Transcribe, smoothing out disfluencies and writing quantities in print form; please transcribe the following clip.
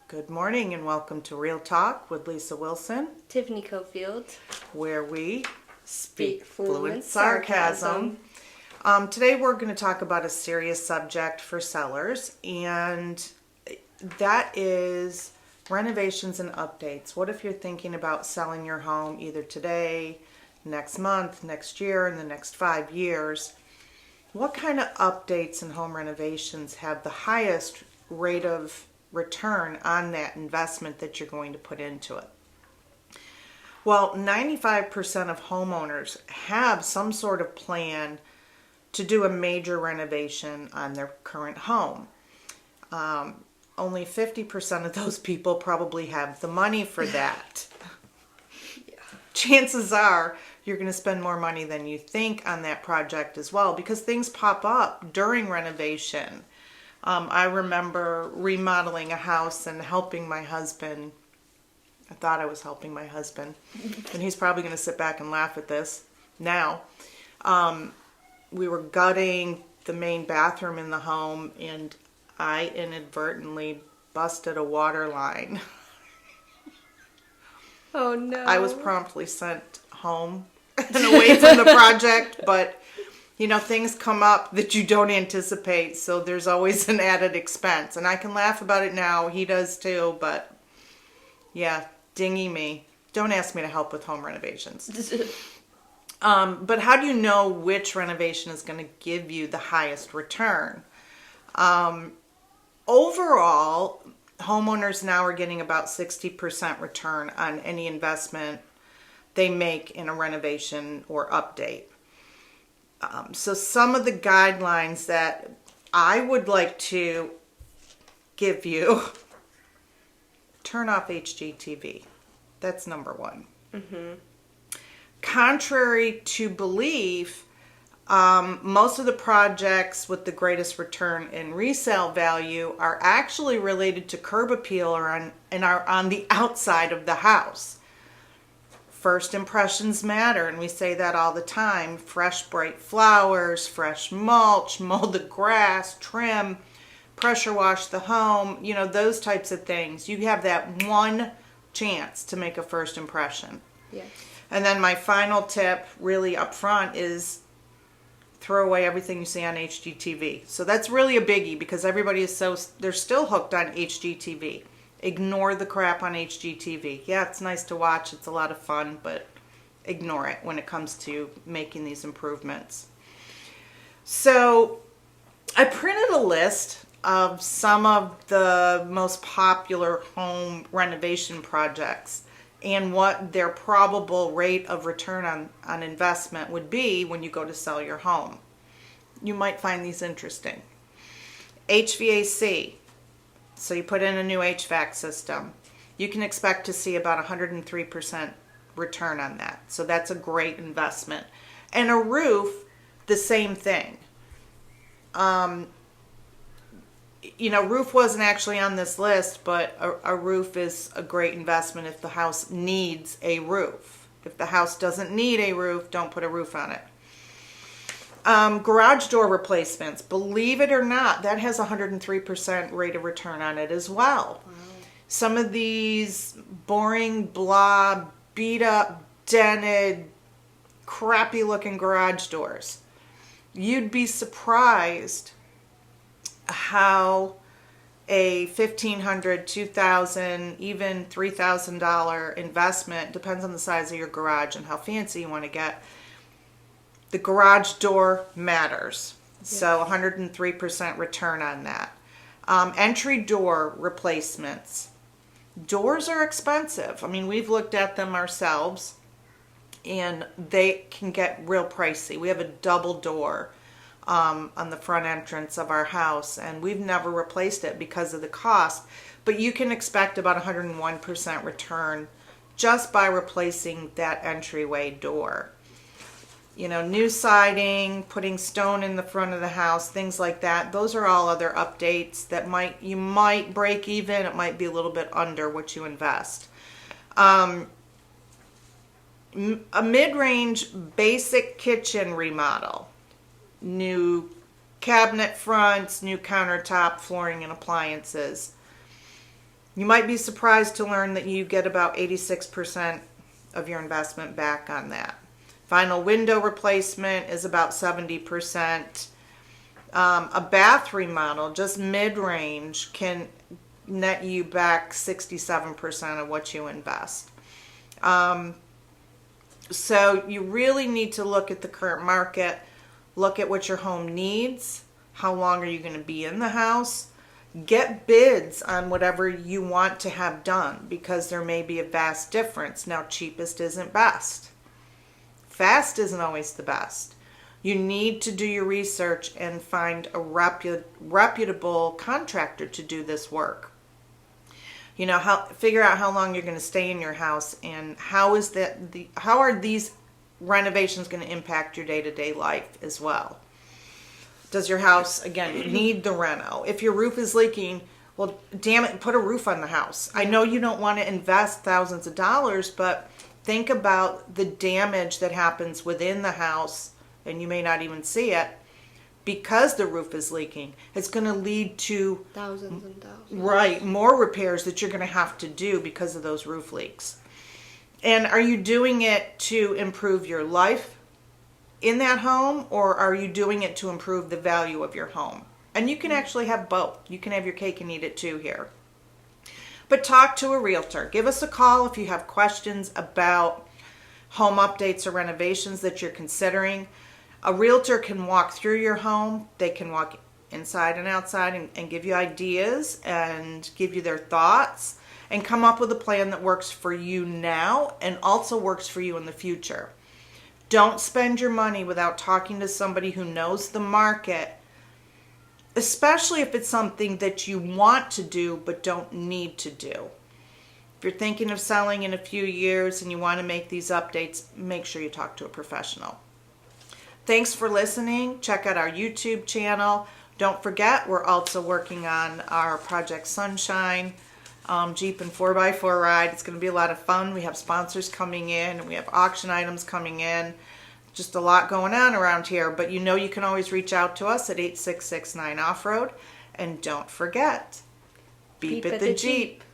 Good morning and welcome to Real Talk with Lisa Wilson, Tiffany Cofield, where we speak fluent fluent sarcasm. Today we're going to talk about a serious subject for sellers, and that is renovations and updates. What if you're thinking about selling your home either today, next month, next year, in the next 5 years? What kind of updates and home renovations have the highest rate of return on that investment that you're going to put into it? Well, 95% of homeowners have some sort of plan to do a major renovation on their current home. Only 50% of those people probably have the money for that. Yeah. Chances are you're going to spend more money than you think on that project as well, because things pop up during renovation. I remember remodeling a house and helping my husband. I thought I was helping my husband, and he's probably going to sit back and laugh at this now. We were gutting the main bathroom in the home, and I inadvertently busted a water line. Oh no. I was promptly sent home and away from the project, but you know, things come up that you don't anticipate, so there's always an added expense. And I can laugh about it now, he does too, but yeah, dingy me. Don't ask me to help with home renovations. But how do you know which renovation is going to give you the highest return? Overall, homeowners now are getting about 60% return on any investment they make in a renovation or update. So some of the guidelines that I would like to give you: turn off HGTV. That's number one. Mm-hmm. Contrary to belief, most of the projects with the greatest return in resale value are actually related to curb appeal and are on the outside of the house. First impressions matter, and we say that all the time. Fresh, bright flowers, fresh mulch, mow the grass, trim, pressure wash the home, you know, those types of things. You have that one chance to make a first impression. Yes. And then my final tip, really up front, is throw away everything you see on HGTV. So that's really a biggie, because everybody is they're still hooked on HGTV. Ignore the crap on HGTV. Yeah, it's nice to watch. It's a lot of fun, but ignore it when it comes to making these improvements. So I printed a list of some of the most popular home renovation projects and what their probable rate of return on investment would be when you go to sell your home. You might find these interesting. HVAC. So you put in a new HVAC system. You can expect to see about 103% return on that. So that's a great investment. And a roof, the same thing. You know, roof wasn't actually on this list, but a roof is a great investment if the house needs a roof. If the house doesn't need a roof, don't put a roof on it. Garage door replacements, believe it or not, that has 103% rate of return on it as well. Wow. Some of these boring, blah, beat up, dented, crappy looking garage doors, you'd be surprised how a $1,500, $2,000, even $3,000 investment, depends on the size of your garage and how fancy you want to get. The garage door matters. Yes. So 103% return on that. Entry door replacements. Doors are expensive. I mean, we've looked at them ourselves, and they can get real pricey. We have a double door on the front entrance of our house, and we've never replaced it because of the cost. But you can expect about 101% return just by replacing that entryway door. You know, new siding, putting stone in the front of the house, things like that. Those are all other updates that you might break even. It might be a little bit under what you invest. A mid-range basic kitchen remodel. New cabinet fronts, new countertop, flooring, and appliances. You might be surprised to learn that you get about 86% of your investment back on that. Final window replacement is about 70%. A bath remodel, just mid-range, can net you back 67% of what you invest. So you really need to look at the current market, look at what your home needs, how long are you going to be in the house, get bids on whatever you want to have done, because there may be a vast difference. Now, cheapest isn't best. Fast isn't always the best. You need to do your research and find a reputable contractor to do this work. You know, figure out how long you're going to stay in your house, and how are these renovations going to impact your day-to-day life as well. Does your house, again, need the reno? If your roof is leaking, well, damn it, put a roof on the house. I know you don't want to invest thousands of dollars, but think about the damage that happens within the house, and you may not even see it, because the roof is leaking. It's going to lead to thousands and thousands. Right, more repairs that you're going to have to do because of those roof leaks. And are you doing it to improve your life in that home, or are you doing it to improve the value of your home? And you can actually have both. You can have your cake and eat it too here. But talk to a realtor. Give us a call if you have questions about home updates or renovations that you're considering. A realtor can walk through your home. They can walk inside and outside and give you ideas and give you their thoughts and come up with a plan that works for you now and also works for you in the future. Don't spend your money without talking to somebody who knows the market, especially if it's something that you want to do but don't need to do. If you're thinking of selling in a few years and you want to make these updates, make sure you talk to a professional. Thanks for listening. Check out our YouTube channel. Don't forget, we're also working on our Project Sunshine Jeep and 4x4 ride. It's going to be a lot of fun. We have sponsors coming in, and we have auction items coming in. Just a lot going on around here, but you know you can always reach out to us at 8669 Off-Road. And don't forget, beep at the Jeep.